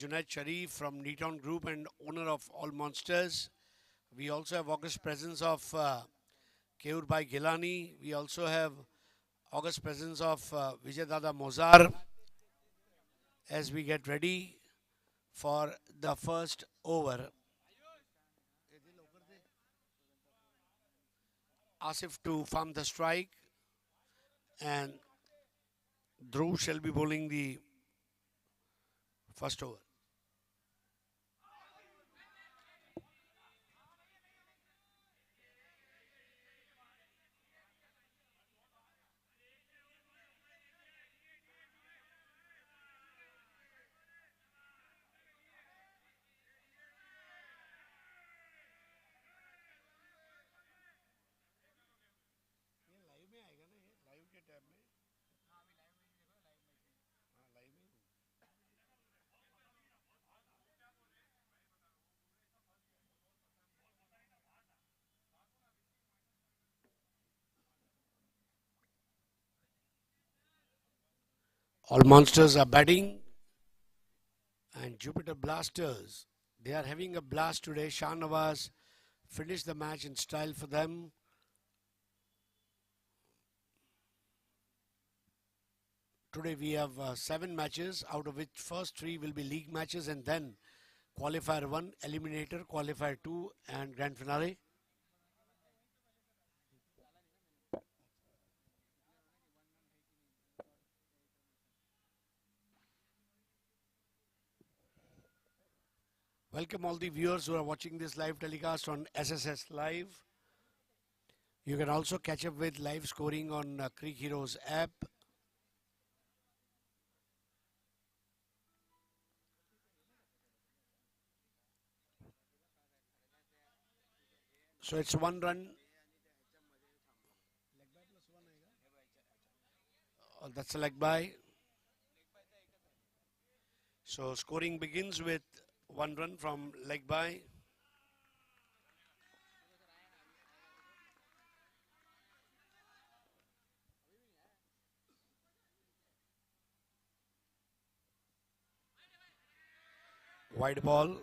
Junaid Sharif from Neaton Group and owner of All Monsters. We also have August presence of Keur Bhai Gilani. We also have August presence of Vijay Dada Mozar as we get ready for the first over. Asif to farm the strike and Dhruv shall be bowling the first over. All Monsters are batting and Jupiter Blasters. They are having a blast today. Shah Nawaz finished the match in style for them. Today we have 7 matches, out of which first 3 will be league matches and then qualifier 1, eliminator, qualifier 2 and grand finale. Welcome all the viewers who are watching this live telecast on SSS Live. You can also catch up with live scoring on Creek Heroes app. So it's 1 run. That's a leg by. So scoring begins with 1 run from leg by. Wide ball.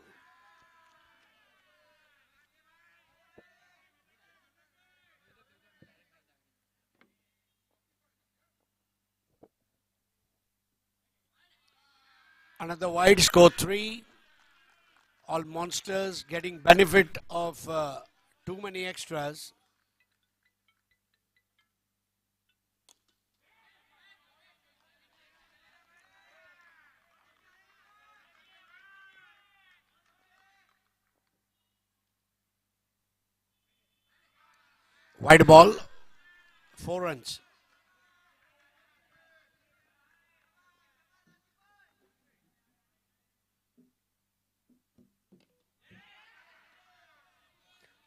Another wide, score 3. All Monsters getting benefit of too many extras. Wide ball, 4 runs.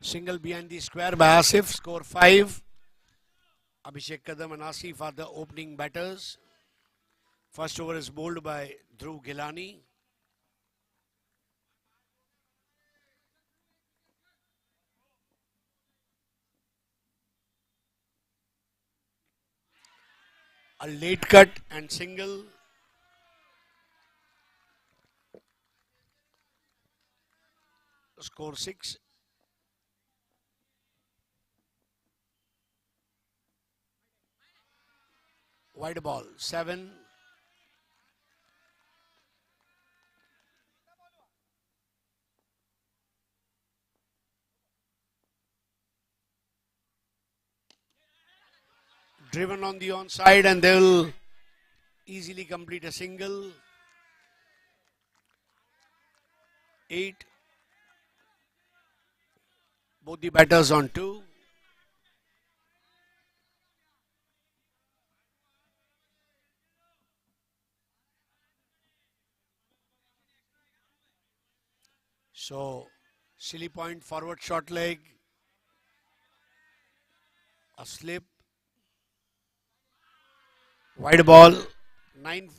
Single behind the square by Asif, score 5. Abhishek Kadam and Asif are the opening batters. First over is bowled by Dhruv Gilani. A late cut and single. Score 6. Wide ball, 7. Driven on the onside and they will easily complete a single. 8. Both the batters on 2. So, silly point, forward short leg, a slip, wide ball, 9.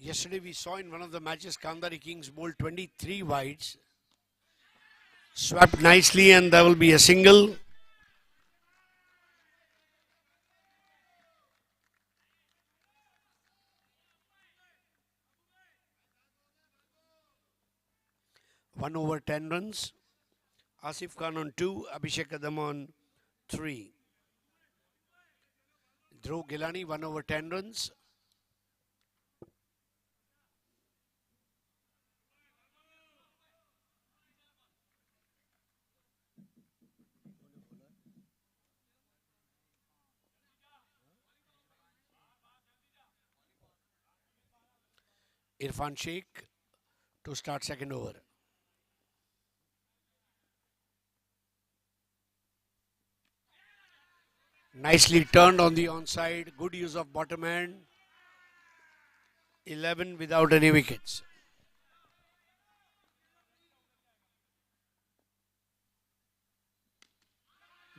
Yesterday we saw in one of the matches Kandari Kings bowled 23 wides. Swept nicely and there will be a single. One over 10 runs. Asif Khan on 2, Abhishek Kadam on 3. Dhruv Gilani 1 over 10 runs. Irfan Sheikh to start second over. Nicely turned on the onside. Good use of bottom hand. 11 without any wickets.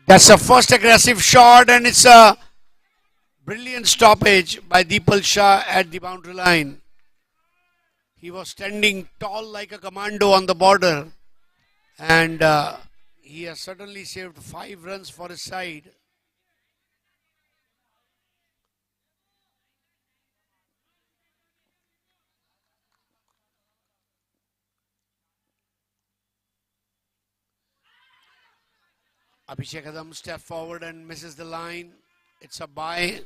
That's the first aggressive shot and it's a brilliant stoppage by Deepal Shah at the boundary line. He was standing tall like a commando on the border and he has certainly saved 5 runs for his side. Abhishek Kadam steps forward and misses the line. It's a bye.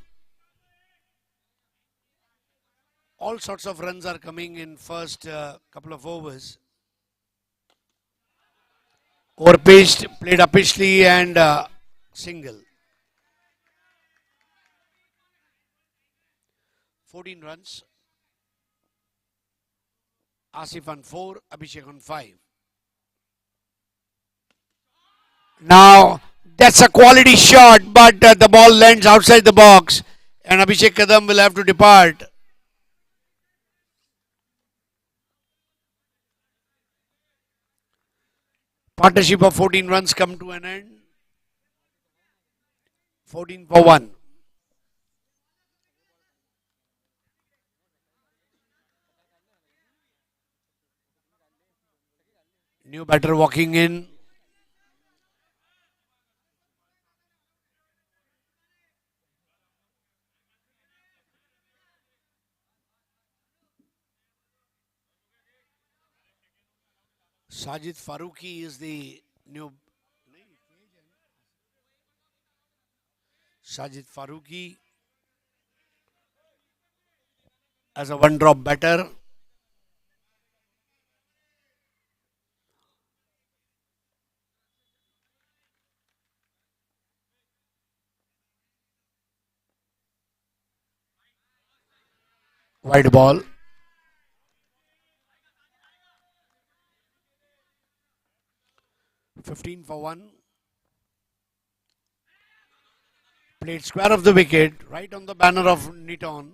All sorts of runs are coming in first couple of overs. Overpitched, played upishly and single. 14 runs. Asif on 4, Abhishek on 5. Now, that's a quality shot, but the ball lands outside the box and Abhishek Kadam will have to depart. Partnership of 14 runs come to an end. 14 for 1. New batter walking in. Sajid Farooqi is the new. Sajid Farooqi as a one drop batter. Wide ball. $15 for 1. Played square of the wicket, right on the banner of Neaton.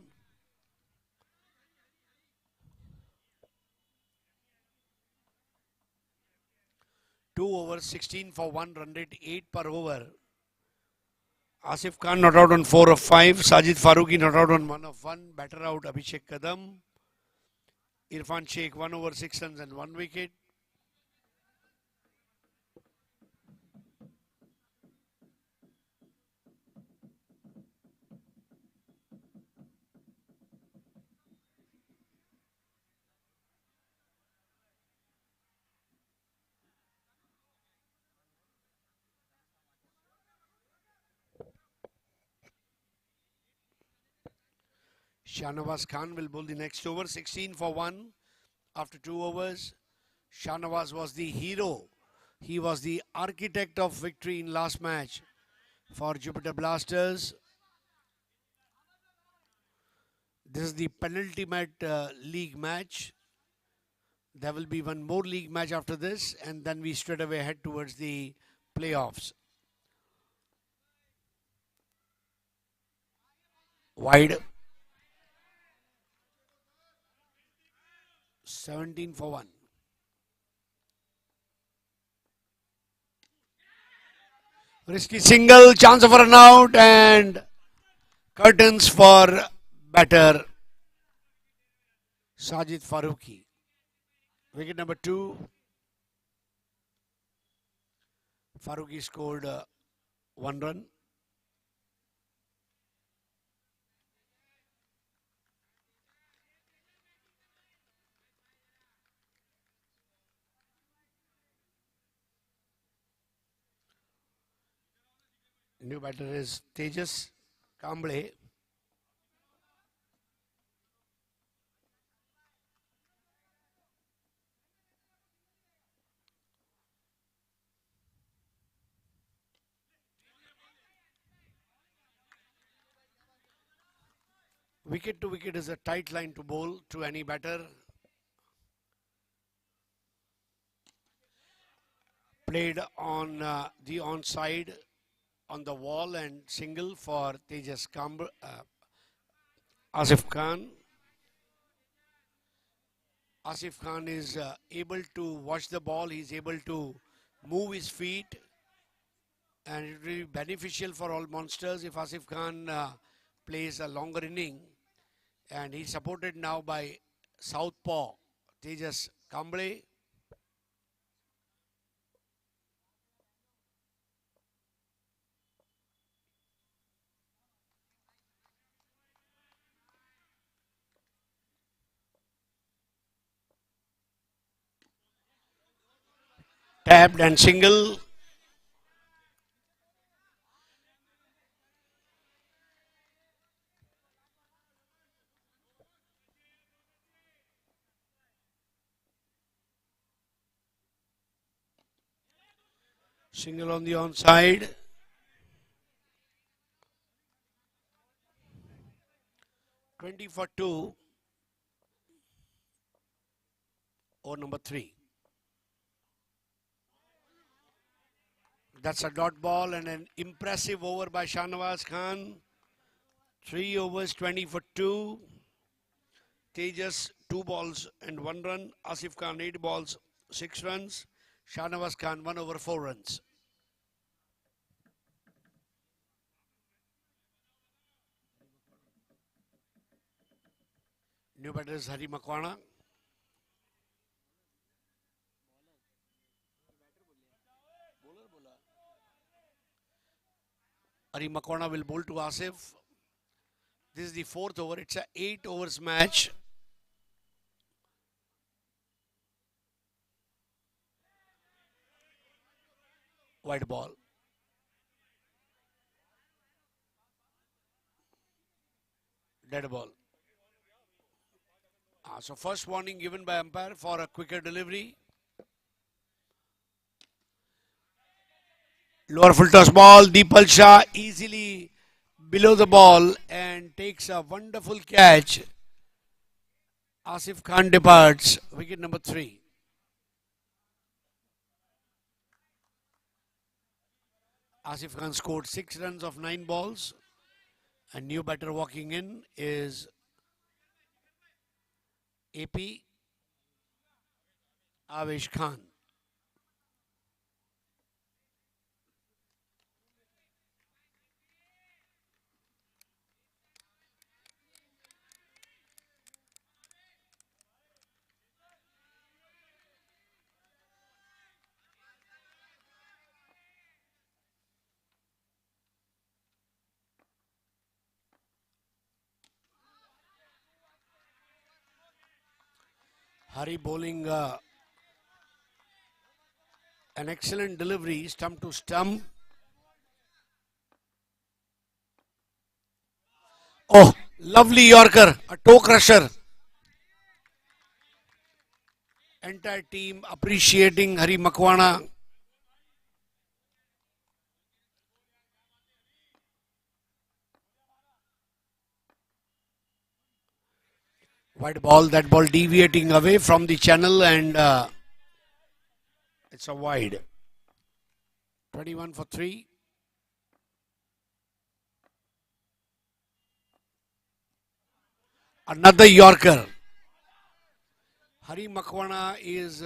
Two overs, 16 for 1, run rate 8 per over. Asif Khan not out on 4 of 5. Sajid Farooqi not out on 1 of 1. Batter out Abhishek Kadam. Irfan Sheikh 1 over 6 runs and 1 wicket. Shahnawaz Khan will bowl the next over. 16 for 1 after 2 overs. Shahnawaz was the hero. He was the architect of victory in last match for Jupiter Blasters. This is the penultimate league match. There will be one more league match after this and then we straight away head towards the playoffs. Wide. 17 for 1. Risky single, chance of a run out and curtains for batter Sajid Farooqi. Wicket number 2. Farooqi scored 1 run. New batter is Tejas Kamble. Wicket to wicket is a tight line to bowl to any batter. Played on the onside on the wall and single for Tejas Kamble, Asif Khan. Asif Khan is able to watch the ball. He's able to move his feet, and it will be beneficial for all monsters if Asif Khan plays a longer inning. And he's supported now by Southpaw Tejas Kamble. Tapped and single. Single on the onside. 20 for 2. Over number 3. That's a dot ball and an impressive over by Shahnawaz Khan. 3 overs, 20 for 2. Tejas, 2 balls and 1 run. Asif Khan, 8 balls, 6 runs. Shahnawaz Khan, 1 over, 4 runs. New batter is Hari Makwana. Hari Makwana will bowl to Asif. This is the 4th over. It's a 8 overs match. White ball. Dead ball. So first warning given by umpire for a quicker delivery. Lower full toss ball. Deepal Shah easily below the ball and takes a wonderful catch. Asif Khan departs. Wicket number 3. Asif Khan scored 6 runs of 9 balls. A new batter walking in is AP Avesh Khan. Hari bowling an excellent delivery, stump to stump. Oh, lovely Yorker, a toe crusher. Entire team appreciating Hari Makwana. White ball, that ball deviating away from the channel and it's a wide. 21 for 3. Another Yorker. Hari Makwana is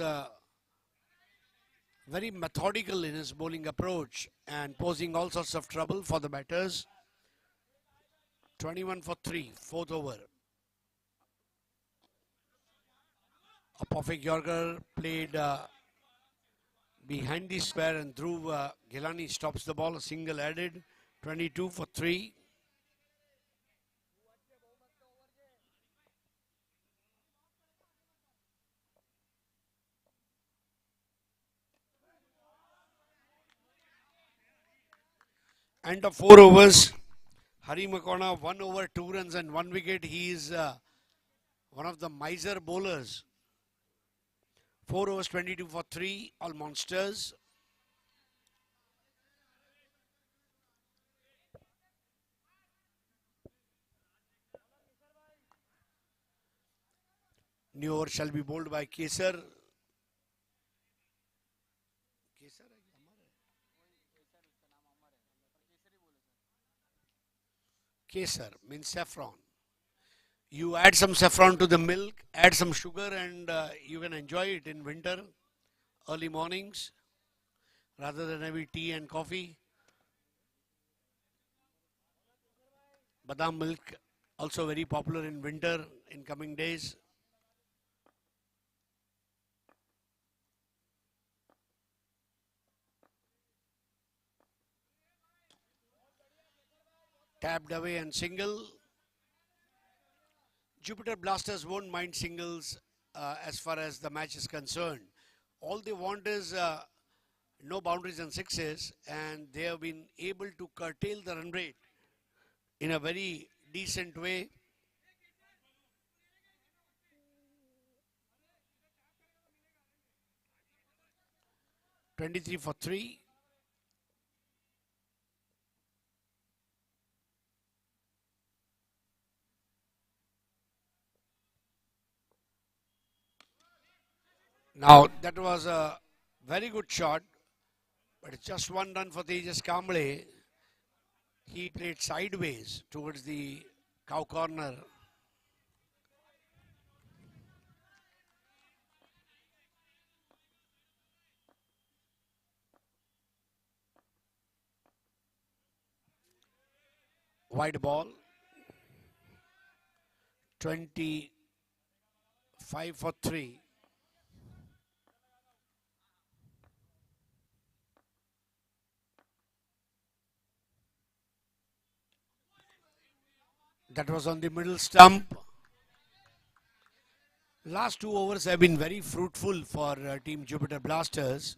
very methodical in his bowling approach and posing all sorts of trouble for the batters. 21 for 3, 4th over. A perfect Yorker played behind the square, and Dhruv Gilani stops the ball. A single added, 22 for 3. End of 4 overs. Hari Makwana, 1 over, 2 runs and 1 wicket. He is one of the miser bowlers. 4 overs, 22 for 3. All monsters. New over shall be bowled by Kesar. Kesar means saffron. You add some saffron to the milk, add some sugar, and you can enjoy it in winter, early mornings, rather than having tea and coffee. Badam milk, also very popular in winter in coming days. Tapped away and single. Jupiter Blasters won't mind singles as far as the match is concerned. All they want is no boundaries and sixes, and they have been able to curtail the run rate in a very decent way. (23 for 3). Now that was a very good shot, but it's just 1 run for Tejas Kamble. He played sideways towards the cow corner. Wide ball. 25 for 3. That was on the middle stump. Last 2 overs have been very fruitful for Team Jupiter Blasters.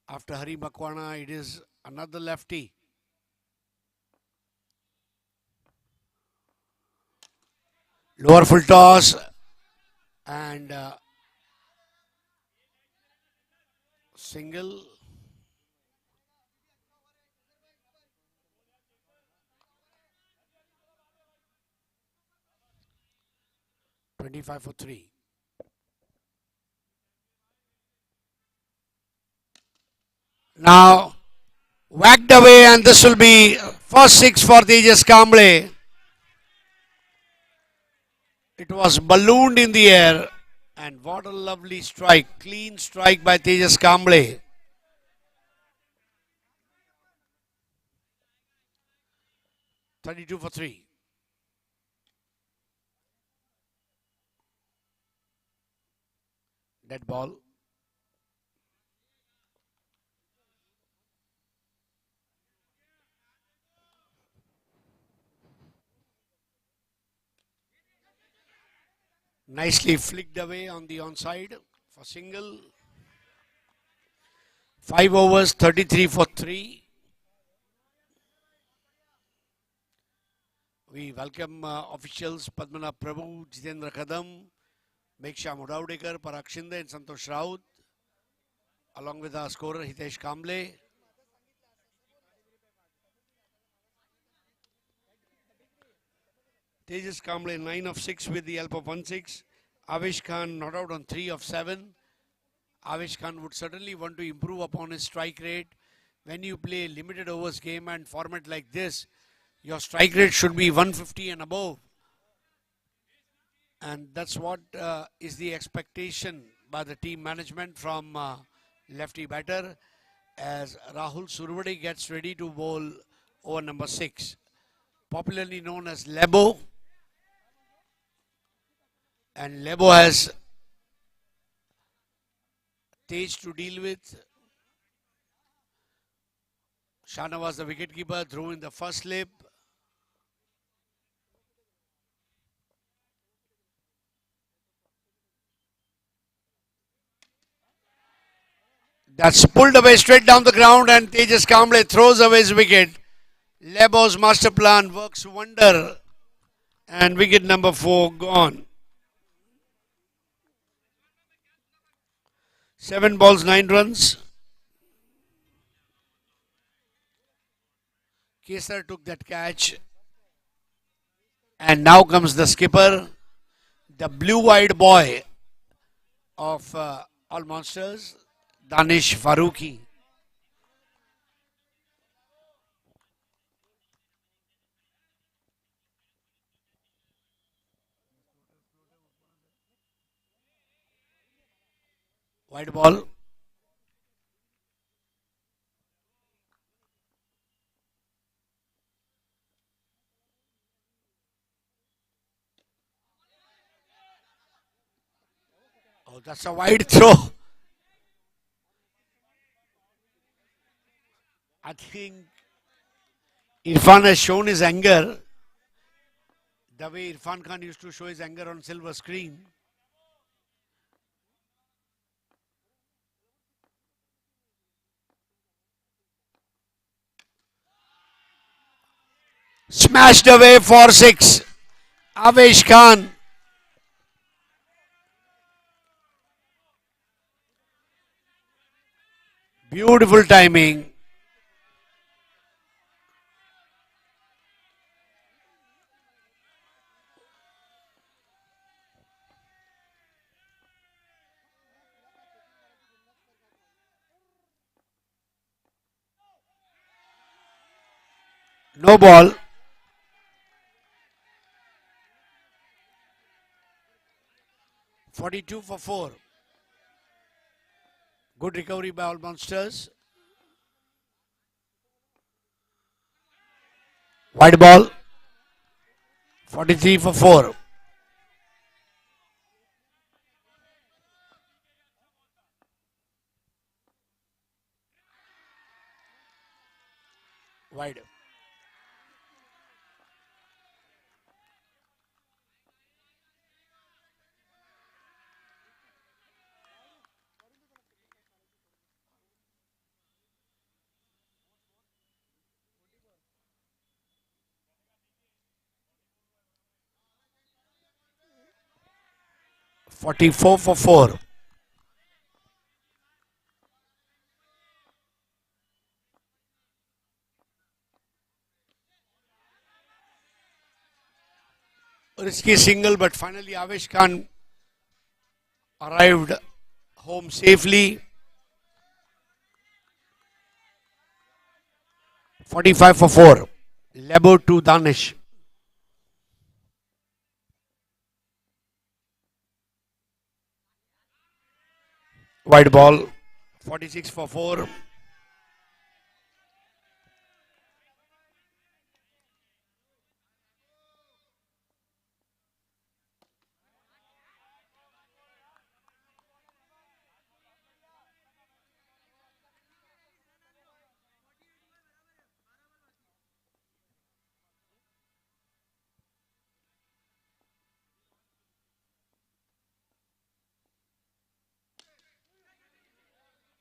After Hari Makwana, it is another lefty. Lower full toss and single. (25 for 3). Now whacked away, and this will be first 6 for Tejas Kamble. It was ballooned in the air, and what a lovely strike, clean strike by Tejas Kamble. (32 for 3). Dead ball. Nicely flicked away on the onside for single. 5 overs, 33 for 3. We welcome officials Padmanath Prabhu, Jitendra Kadam, Meksha Mudaudekar, Parag Shinde and Santosh Raut, along with our scorer Hitesh Kamble. Tejas Kamble 9 of 6 with the help of 1-6. Avesh Khan not out on 3 of 7. Avesh Khan would certainly want to improve upon his strike rate. When you play limited overs game and format like this, your strike rate should be 150 and above. And that's what is the expectation by the team management from lefty batter as Rahul Survade gets ready to bowl over number 6, popularly known as Lebo. And Lebo has Tej to deal with. Shanawaz, the wicketkeeper, threw in the first slip. That's pulled away straight down the ground, and Tejas Kamble throws away his wicket. Lebo's master plan works wonder, and wicket number 4 gone. 7 balls, 9 runs. Kesar took that catch, and now comes the skipper, the blue-eyed boy of all monsters, Danish Farooqi. White ball. Oh, that's a wide throw. I think Irfan has shown his anger the way Irfan Khan used to show his anger on silver screen. Smashed away for 6. Avesh Khan. Beautiful timing. No ball. 42 for 4. Good recovery by all monsters. White ball. 43 for 4. Wide. Forty-four for 4. Risky single, but finally Avesh Khan arrived home safely. 45 for 4. Lebo to Danish. White ball. 46 for 4.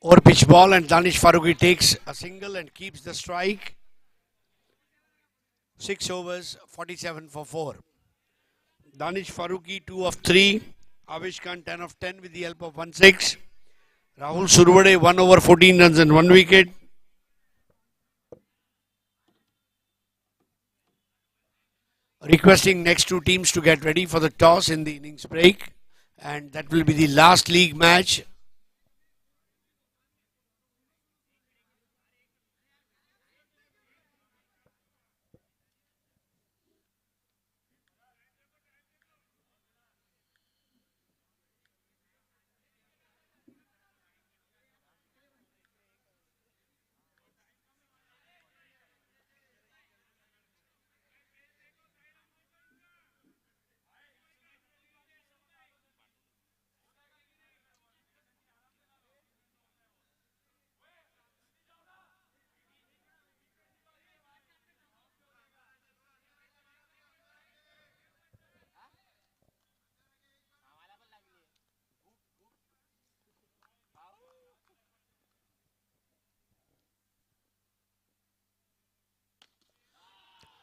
Over pitch ball, and Danish Farooqi takes a single and keeps the strike. 6 overs, 47 for 4. Danish Farooqi 2 of 3. Avesh Khan 10 of 10 with the help of 1-6. Rahul Survade 1 over 14 runs and 1 wicket. Requesting next two teams to get ready for the toss in the innings break, and that will be the last league match.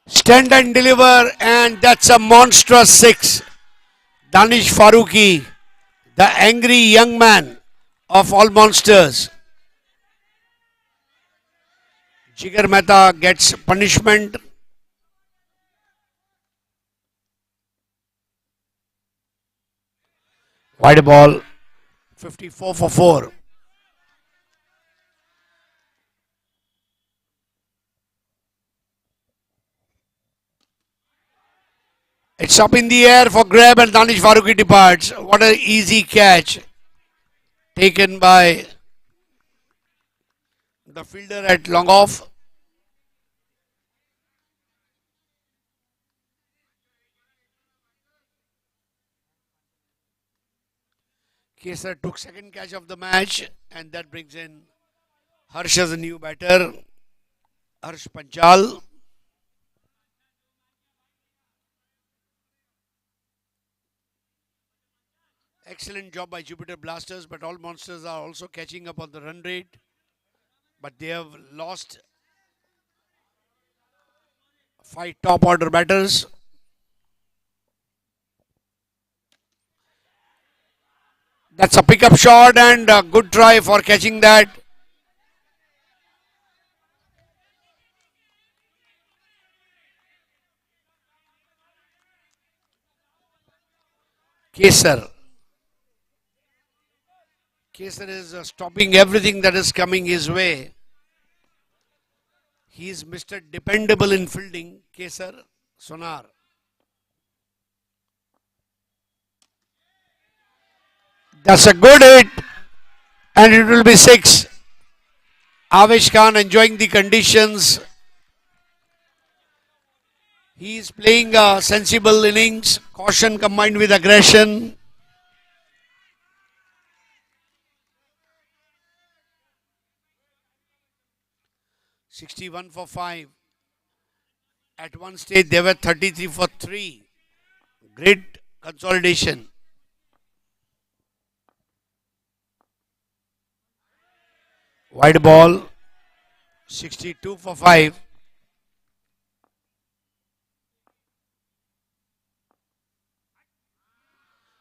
Stand and deliver, and that's a monstrous six. Danish Farooqi, the angry young man of all monsters. Jigar Mehta gets punishment. Wide ball, 54 for 4. It's up in the air for grab and Danish Farooqi departs. What an easy catch taken by the fielder at long off. Kesar took second catch of the match, and that brings in Harsh as a new batter. Harsh Panchal. Excellent job by Jupiter Blasters, but all monsters are also catching up on the run rate. But they have lost 5 top order batters. That's a pickup shot and a good try for catching that. Kesar. Kesar is stopping everything that is coming his way. He is Mr. Dependable in fielding, Kesar Sonar. That's a good hit, and it will be 6. Avesh Khan enjoying the conditions. He is playing a sensible innings, caution combined with aggression. "61 for 5. At one stage, they were 33 for 3. Great consolidation. Wide ball, 62 for 5.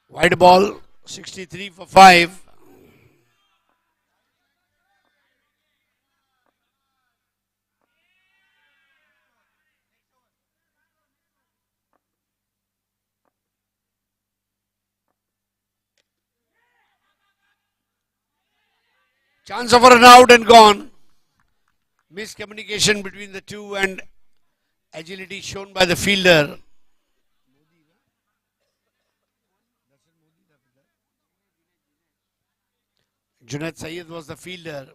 Wide ball, 63 for 5. Chance of a run out and gone. Miscommunication between the two and agility shown by the fielder. Junaid Syed was the fielder.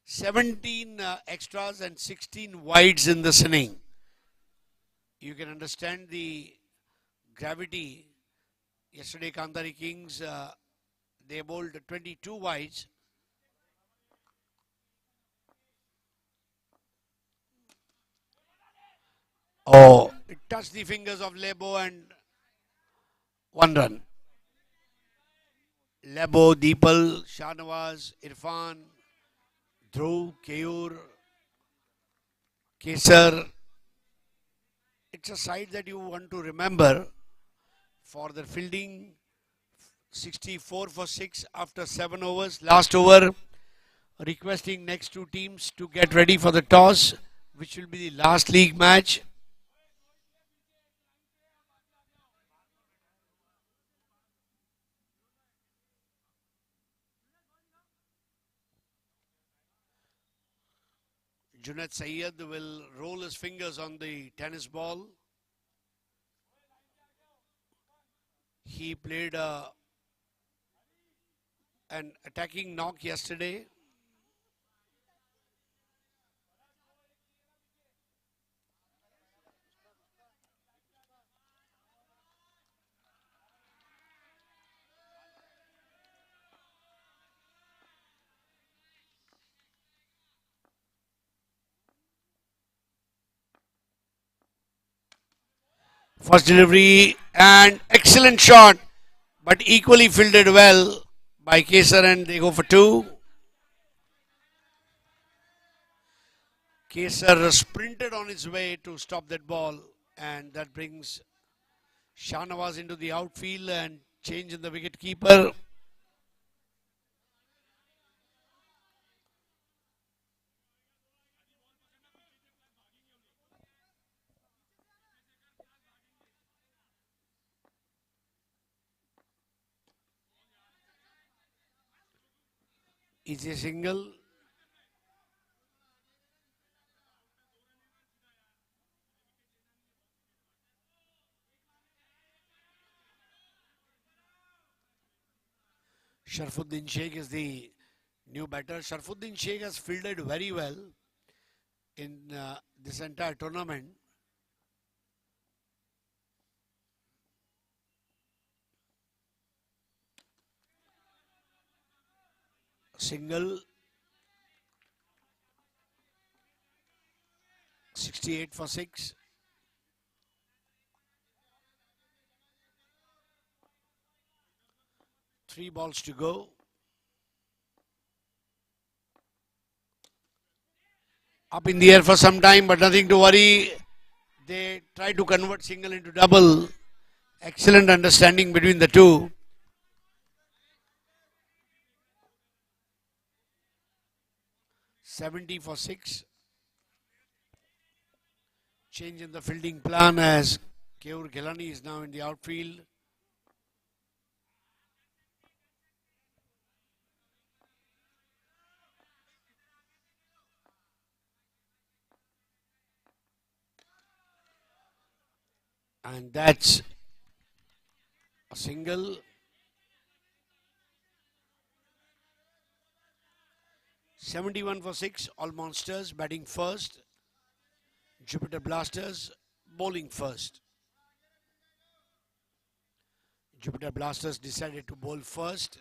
17 extras and 16 wides in this inning. You can understand the gravity. Yesterday, Kandari Kings, they bowled 22 wides. Oh, it touched the fingers of Lebo and 1 run. Lebo, Deepal, Shahnawaz, Irfan, Dhruv, Keyur, Kesar. It's a side that you want to remember for their fielding. 64 for 6 after 7 overs. Last over, requesting next two teams to get ready for the toss, which will be the last league match. Junaid Syed will roll his fingers on the tennis ball. He played an attacking knock yesterday. First delivery and excellent shot, but equally fielded well by Kesar, and they go for 2. Kesar sprinted on his way to stop that ball, and that brings Shahnawaz into the outfield and change in the wicket keeper. Is a single. Sharfuddin Sheikh is the new batter. Sharfuddin Sheikh has fielded very well in this entire tournament. Single, 68 for 6. Three balls to go. Up in the air for some time, but nothing to worry. They try to convert single into double. Excellent understanding between the two. $70 for 6. Change in the fielding plan as Keur Ghelani is now in the outfield. And that's a single. $71 for 6. All Monsters batting first. Jupiter Blasters bowling first. Jupiter Blasters decided to bowl first.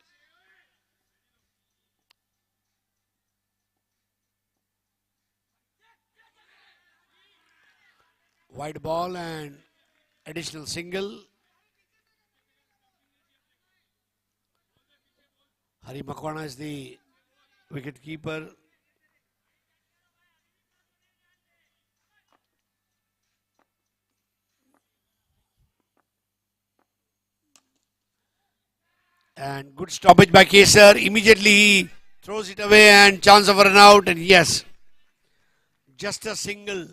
Wide ball and additional single. Hari Makwana is the wicket keeper. And good stoppage by Kesar. Immediately he throws it away and chance of a run out. And yes, just a single.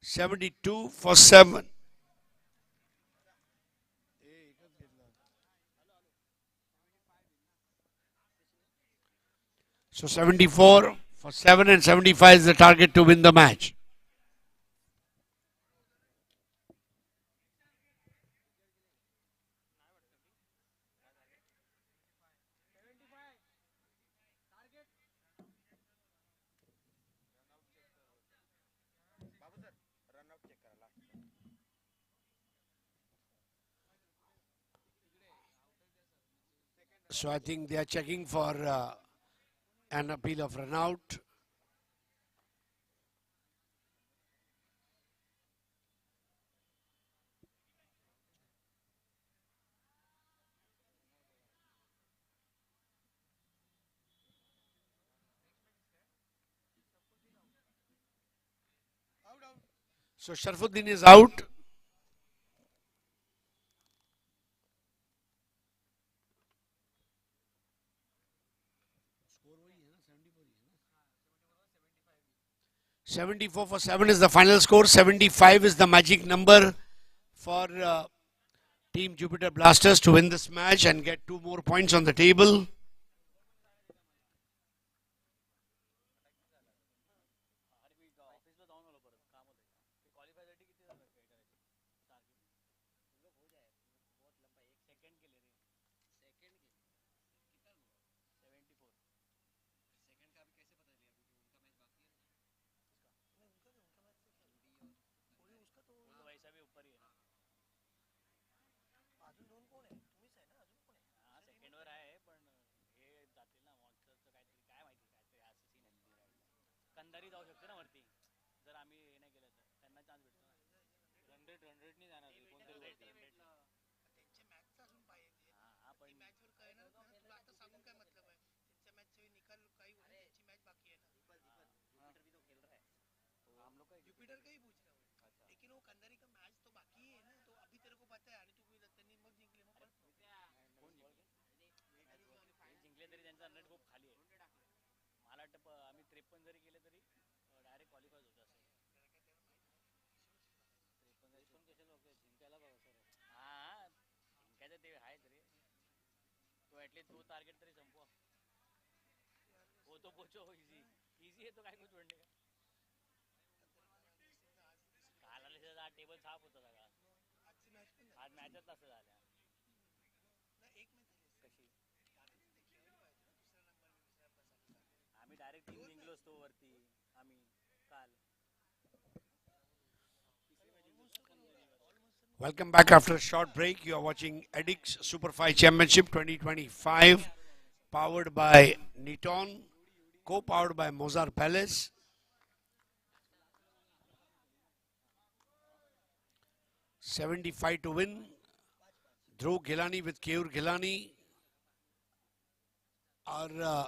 72 for 7. So 74 for 7 and 75 is the target to win the match. So I think they are checking for an appeal of run out. So Sharfuddin is out. $74 for 7 is the final score. 75 is the magic number for Team Jupiter Blasters to win this match and get 2 more points on the table. Jupiter का ही पूछ रहा हूँ, लेकिन वो कंदरी का match तो बाकी है ना, तो अभी तेरे को पता है आणि तू त्यांनी मग जिंकले मग जिंकले तरी त्यांचा नेट खूप खाली आहे. मला वाटतं आम्ही 53 जरी केले तरी डायरेक्ट क्वालिफाय होतं असेल. 53 कशाला जिंकायला बघा सर. हा जिंकायचं ते आहेच रे. तो ॲटलीस्ट तो टार्गेट तरी संपवा. वो तो पोचो इजी इजी है तो काय कुछ बनने का. काल आले हा टेबल साफ होता सगळा. आजची मॅच पण आज मॅचच तसं झाल्या. ना, एक मॅच झाली कशी खेळायला पाहिजे ना, दुसऱ्या नंबर बसायला. आम्ही डायरेक्ट 3 जिंकलो असतो वरती. आम्ही काल Welcome back after a short break. You are watching Edix Super 5 Championship 2025, powered by Niton, co-powered by Mozart Palace. 75 to win. Dhruv Gilani with Keur Gilani are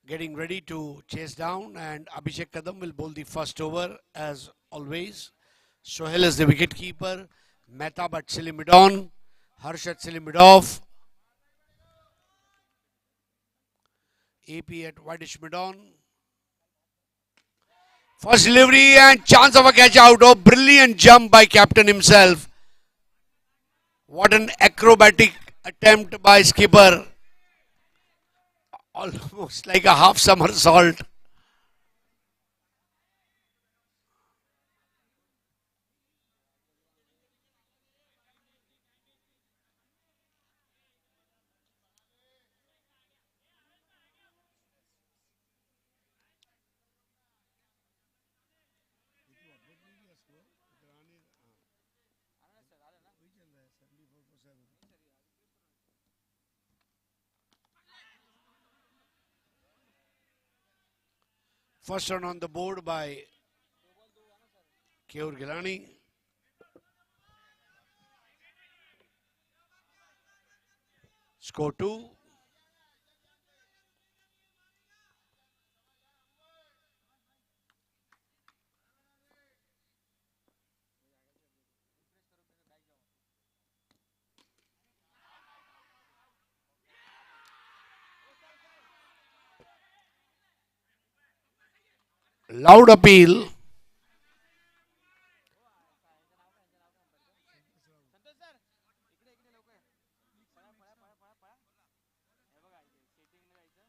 getting ready to chase down, and Abhishek Kadam will bowl the first over as always. Sohail is the wicket keeper. Mehtab at Silimidon. Harsh at Silimidov. AP at Whitish Midon. First delivery and chance of a catch out. Oh, brilliant jump by captain himself. What an acrobatic attempt by skipper. Almost like a half somersault. First run on the board by Keur Gilani. Score 2. Loud appeal. Santosh sir इकडे इकडे लवकर पळा पळा पळा पळा पळा हे बघा इथे सेटिंगला जायचं.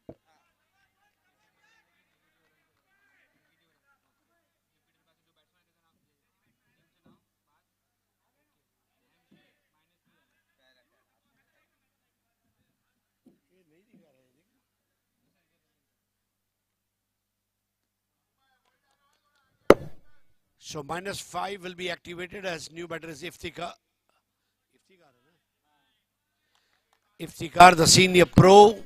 So -5 will be activated as new batter is Iftikhar. Iftikhar, the senior pro.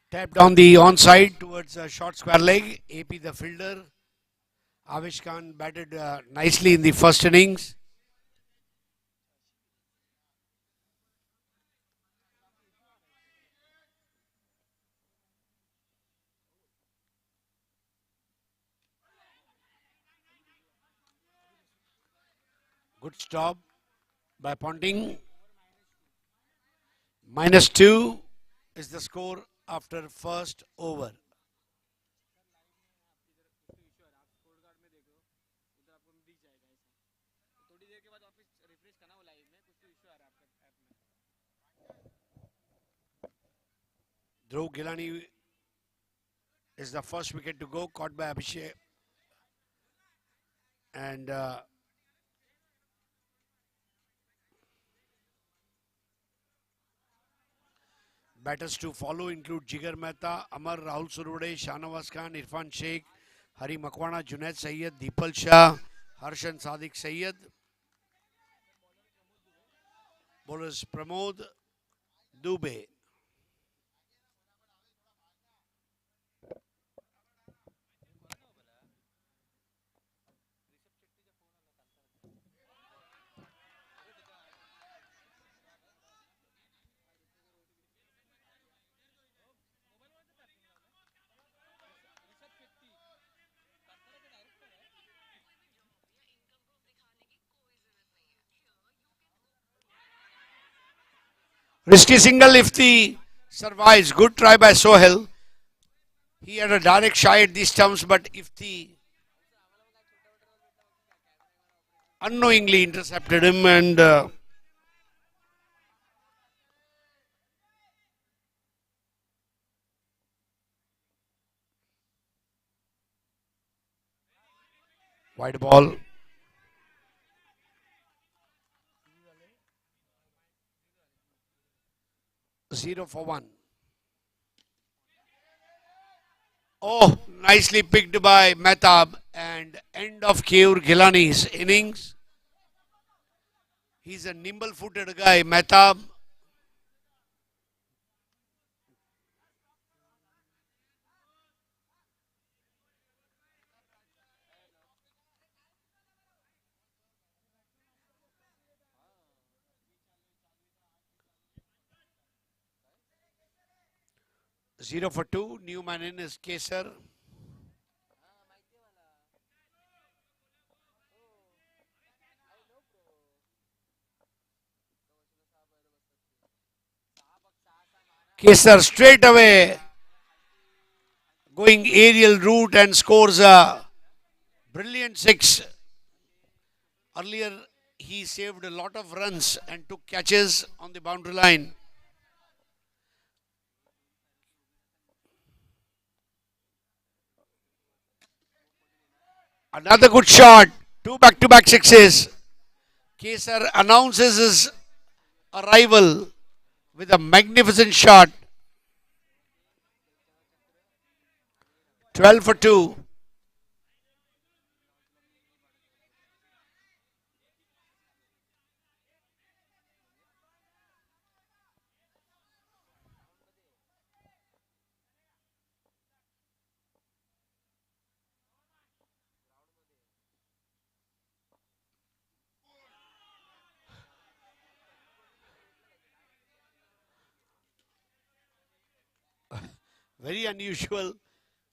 Tapped on the onside towards a short square leg. AP the fielder. Avish Khan batted nicely in the first innings. Good stop by Ponting. -2 is the score after first over. थोड़ी देर के बाद वापस refresh करना वो live में कुछ तो issue आ रहा है आपका ऐप में. Dhruv Gilani is the first wicket to go, caught by Abhishek. And Batters to follow include Jigar Mehta, Amar, Rahul Survade, Shahnawaz Khan, Irfan Sheikh, Hari Makwana, Junaid Sayyed, Deepal Shah, Harshan Sadiq Sayyed. Bowlers Pramod Dubey. Risky single if the survives. Good try by Sohail. He had a direct shot at these stumps, but if the unknowingly intercepted him and wide ball. 0 for 1. Oh, nicely picked by Mehtab and end of Keur Gilani's innings. He's a nimble-footed guy, Mehtab. Zero for 2. New man in is Kesar. Kesar straight away going aerial route and scores a brilliant 6. Earlier he saved a lot of runs and took catches on the boundary line. Another good shot. 2 back-to-back sixes. Kesar announces his arrival with a magnificent shot. 12 for 2. Very unusual.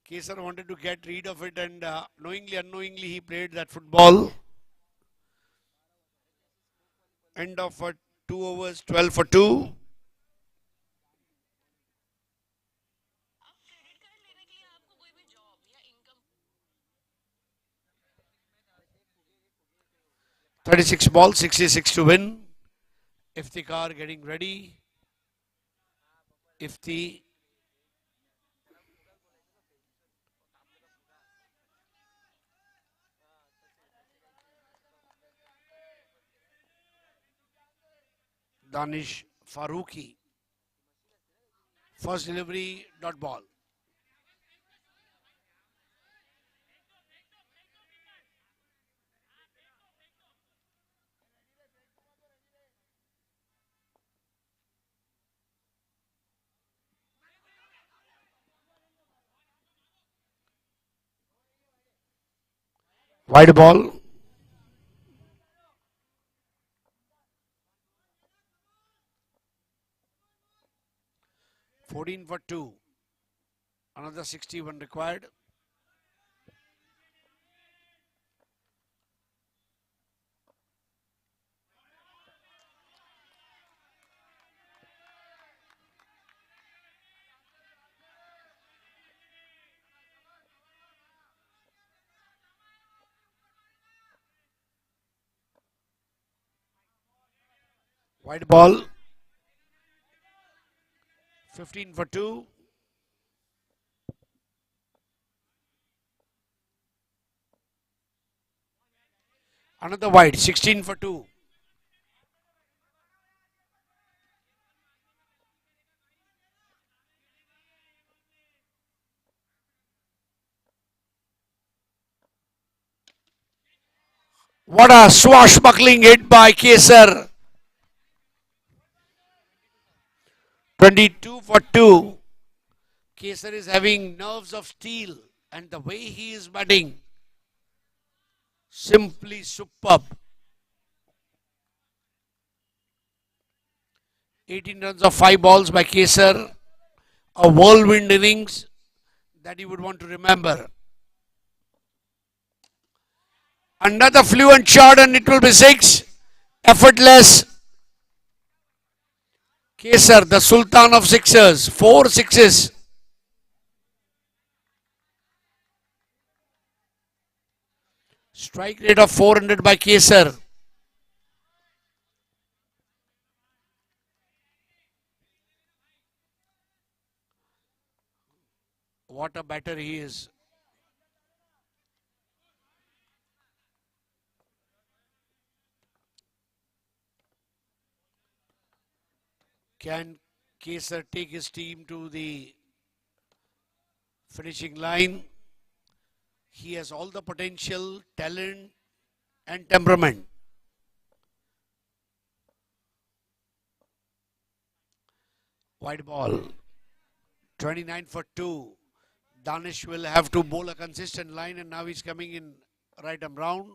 Kesar wanted to get rid of it and unknowingly he played that football. End of 2 overs, 12 for 2. .36 ball, 66 to win. Iftikhar getting ready. Ifti. Danish Farooqi. First delivery, dot ball. Wide ball. $14 for 2. Another 61 required. Wide ball. 15 for 2. Another wide. 16 for 2. What a swashbuckling hit by Kesar. 22 for 2. Kesar is having nerves of steel, and the way he is batting, simply superb. 18 runs of 5 balls by Kesar. A whirlwind innings that you would want to remember. Another fluent shot and it will be 6. Effortless. Kesar, the Sultan of sixers. 4 sixes. Strike rate of 400 by Kesar. What a batter he is. Can Kesar take his team to the finishing line? He has all the potential, talent, and temperament. Wide ball. 29 for 2. Danish will have to bowl a consistent line, and now he's coming in right arm round.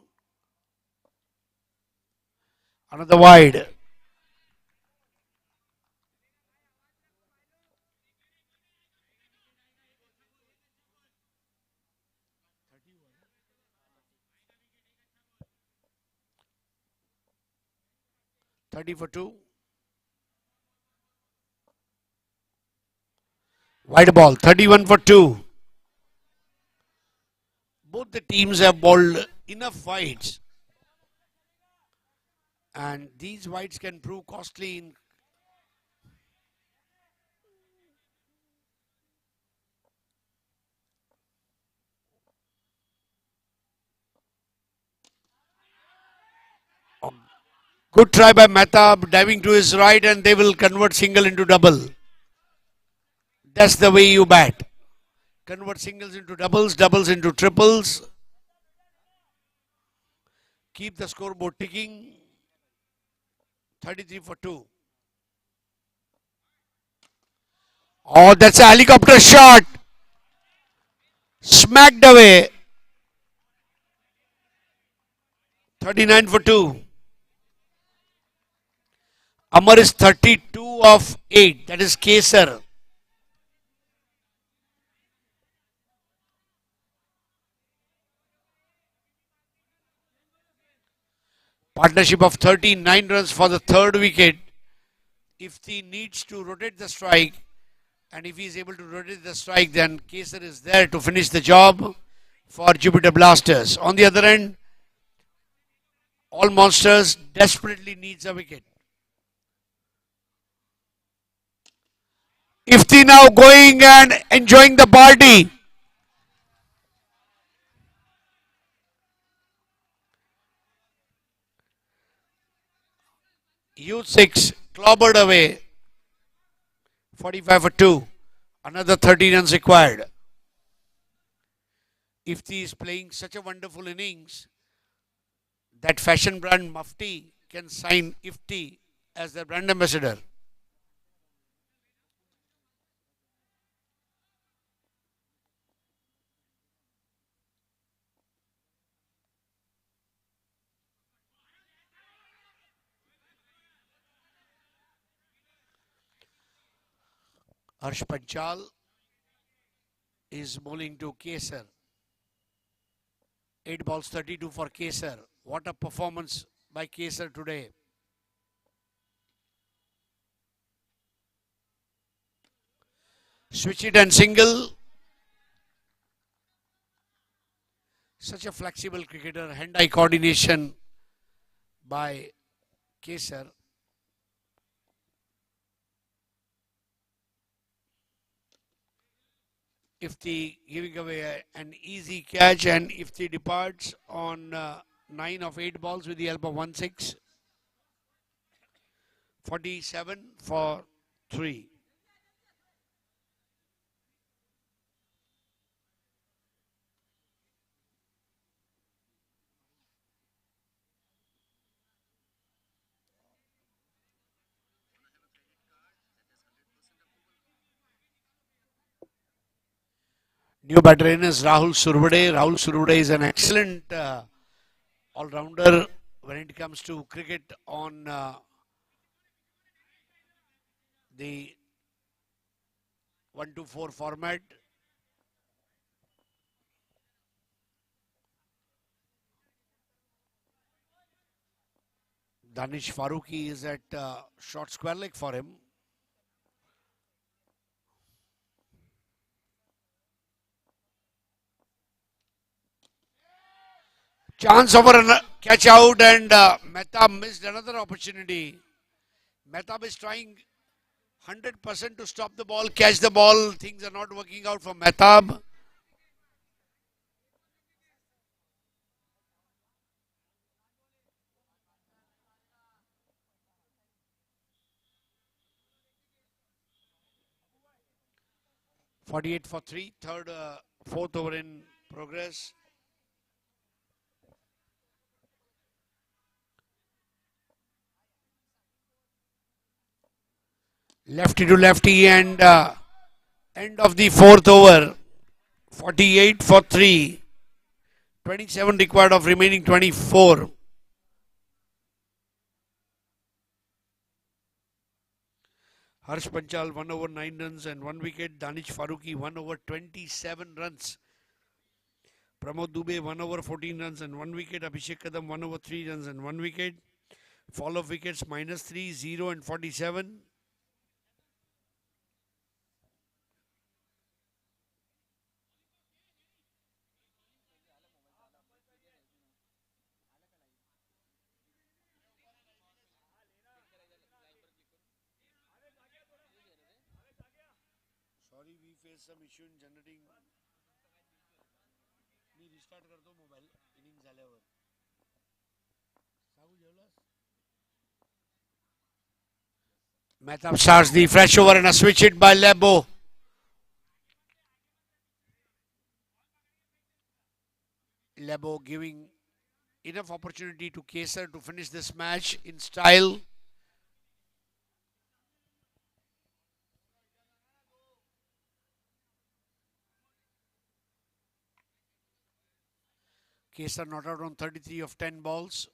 Another wide. Thirty for 2. Wide ball. 31 for 2. Both the teams have bowled enough wides, and these wides can prove costly in good try by Mehta, diving to his right, and they will convert single into double. That's the way you bat. Convert singles into doubles, doubles into triples. Keep the scoreboard ticking. 33 for 2. Oh, that's a helicopter shot. Smacked away. 39 for 2. Amar is 32 of 8. That is Kesar. Partnership of 39 runs for the third wicket. If he needs to rotate the strike, and if he is able to rotate the strike, then Kesar is there to finish the job for Jupiter Blasters. On the other end, all monsters desperately needs a wicket. Ifti now going and enjoying the party. U6 clobbered away. 45 for 2. Another 30 runs required. Ifti is playing such a wonderful innings that fashion brand Mufti can sign Ifti as their brand ambassador. Harsh Panchal is bowling to Kesar. 8 balls 32 for Kesar. What a performance by Kesar today. Switch it and single. Such a flexible cricketer. Hand-eye coordination by Kesar. Ifti giving away an easy catch, and Ifti departs on 9 of 8 balls with the help of 1-6. 47 for 3. New batter in is Rahul Survade. Rahul Survade is an excellent all-rounder when it comes to cricket on the 1-4 format. Danish Farooqi is at short square leg for him. Chance over a catch out, and Mehtab missed another opportunity. Mehtab is trying 100% to stop the ball, catch the ball. Things are not working out for Mehtab. (48 for 3), fourth over in progress. Lefty to lefty, and end of the fourth over. 48 for 3. 27 required of remaining 24. Harsh Panchal 1 over 9 runs and 1 wicket. Danish Farooqi 1 over 27 runs. Pramod Dubey 1 over 14 runs and 1 wicket. Abhishek Kadam 1 over 3 runs and 1 wicket. Fall of wickets -3, 0 and 47. Sorry, we face some issue in generating. Me restart करतो mobile inning झाल्यावर. सांगू जेवलास? Mehtab starts the fresh over and a switch hit by Lebo. Lebo giving enough opportunity to Kesar to finish this match in style. Kesar not out on 33 of 10 balls.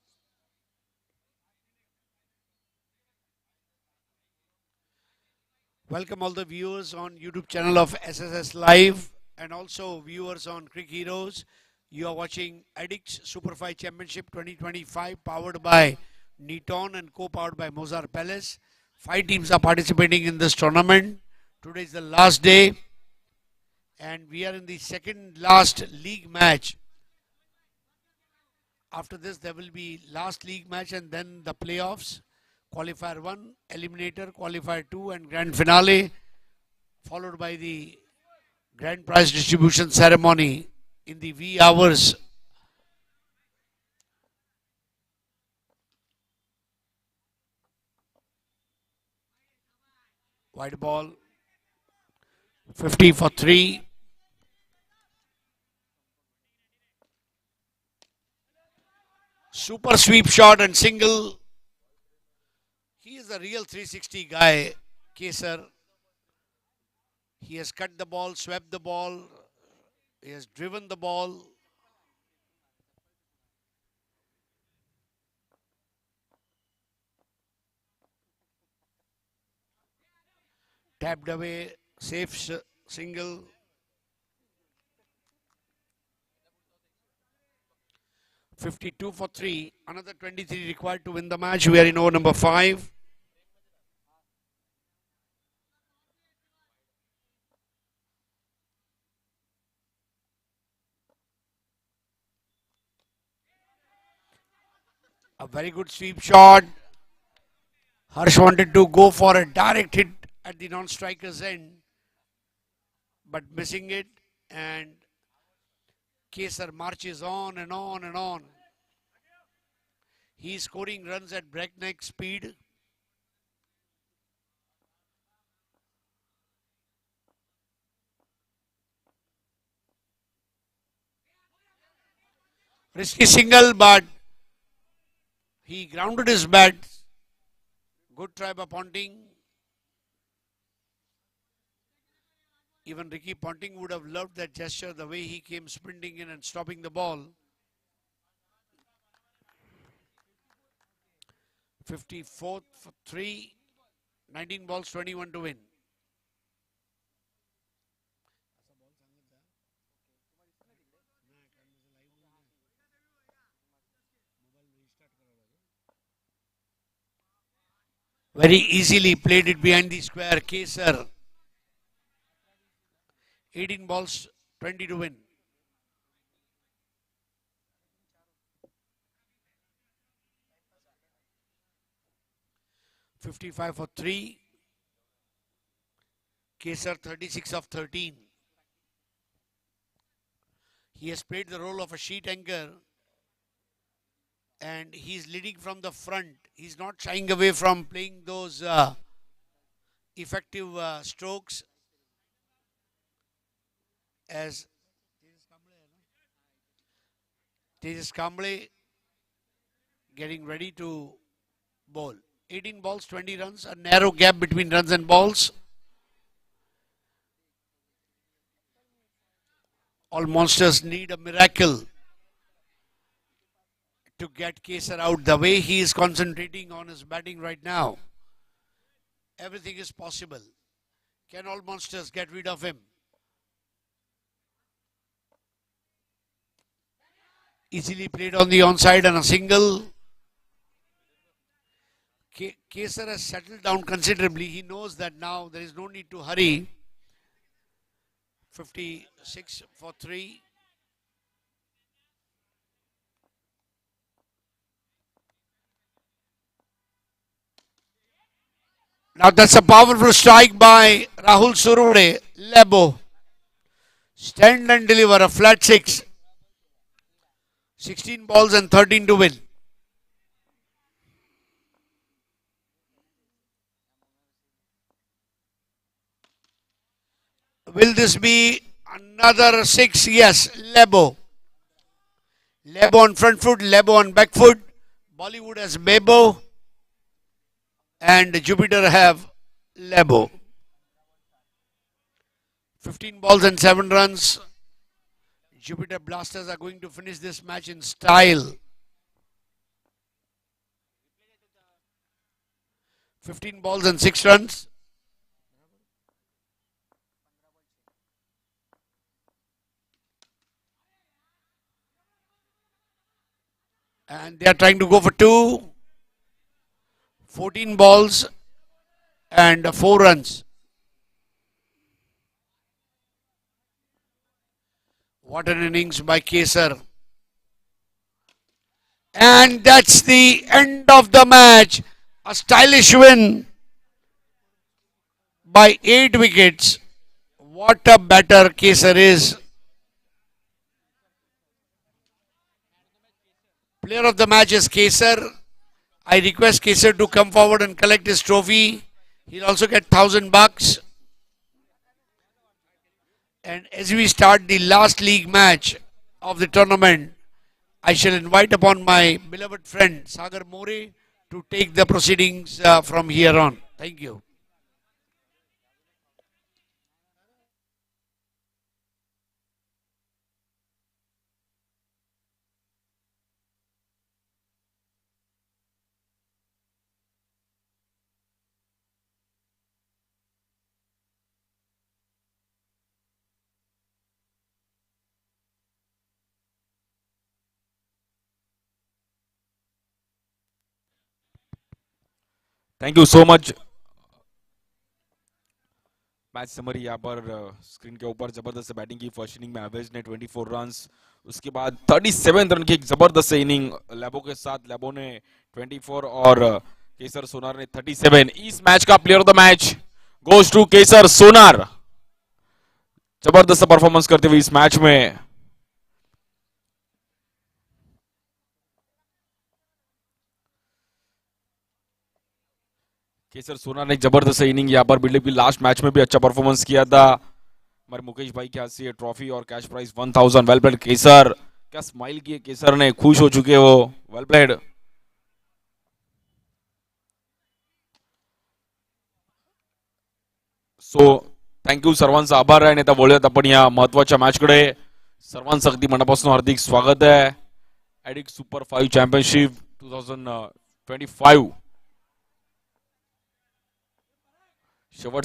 Welcome all the viewers on YouTube channel of SSS Live and also viewers on Cricket Heroes. You are watching Addicts Super 5 Championship 2025 powered by Neton and co-powered by Mozart Palace. 5 teams are participating in this tournament. Today is the last day and we are in the second last league match. After this there will be last league match and then the playoffs. Qualifier 1, Eliminator, Qualifier 2 and Grand Finale, followed by the Grand Prize Distribution Ceremony in the wee hours. Wide ball, 50 for 3. Super sweep shot and single. He is a real 360 guy, Kesar. He has cut the ball, swept the ball, he has driven the ball. Tapped away, safe single. (52 for 3). Another 23 required to win the match. We are in over number 5. A very good sweep shot. Harsh wanted to go for a direct hit at the non-striker's end, but missing it, and Kesar marches on and on and on. He is scoring runs at breakneck speed. Risky single, but he grounded his bat. Good try by Ponting. Even Ricky Ponting would have loved that gesture, the way he came sprinting in and stopping the ball. 54 for 3, 19 balls, 21 to win. Very easily played it behind the square. Kesar. 18 balls, 20 to win. $55 for 3. Kesar 36 of 13. He has played the role of a sheet anchor and he's leading from the front. He's not shying away from playing those effective strokes as Tejas Kamble getting ready to bowl. 18 balls, 20 runs, a narrow gap between runs and balls. All monsters need a miracle to get Kesar out. The way he is concentrating on his batting right now, everything is possible. Can all monsters get rid of him? Easily played on the onside and a single. Kesar has settled down considerably. He knows that now there is no need to hurry. 56 for 3. Now that's a powerful strike by Rahul Surure. Lebo. Stand and deliver a flat 6. 16 balls and 13 to win. Will this be another 6? Yes. Lebo. Lebo on front foot, Lebo on back foot. Bollywood has Bebo. And Jupiter have Lebo. 15 balls and 7 runs. Jupiter Blasters are going to finish this match in style. 15 balls and 6 runs. And they are trying to go for 2. 14 balls and 4 runs. What an innings by Kesar. And that's the end of the match. A stylish win by 8 wickets. What a batter Kesar is. Player of the match is Kesar. I request Kesar to come forward and collect his trophy. He'll also get $1,000. And as we start the last league match of the tournament, I shall invite upon my beloved friend Sagar More to take the proceedings from here on. Thank you. Thank you so much. Match summary यहाँ पर screen के ऊपर जबरदस्त batting की first inning में average ने 24 runs, उसके बाद 37 रन की एक जबरदस्त इनिंग लेबो के साथ। लेबो ने 24 और केसर सोनार ने 37। इस मैच का player of the match goes to Kesar Sonar. जबरदस्त परफॉर्मेंस करते हुए इस मैच में केसर सोनार ने एक जबरदस्त इनिंग यहाँ पर बिल्डअप की। लास्ट मैच में भी अच्छा परफॉर्मेंस किया था। हमारे मुकेश भाई के हाथ से ट्रॉफी और कैश प्राइज 1000। वेल प्लेड केसर। क्या स्माइल किए केसर ने, खुश हो चुके वो। Well played. So thank thank you सर्वांचा आभार आहे. आणि आता बोलूयात आपण या महत्वाच्या मॅचकडे. सर्वांचं अगदी मनापासून हार्दिक स्वागत आहे. ॲडिक सुपर 5 चॅम्पियनशिप 2025 शेवटचा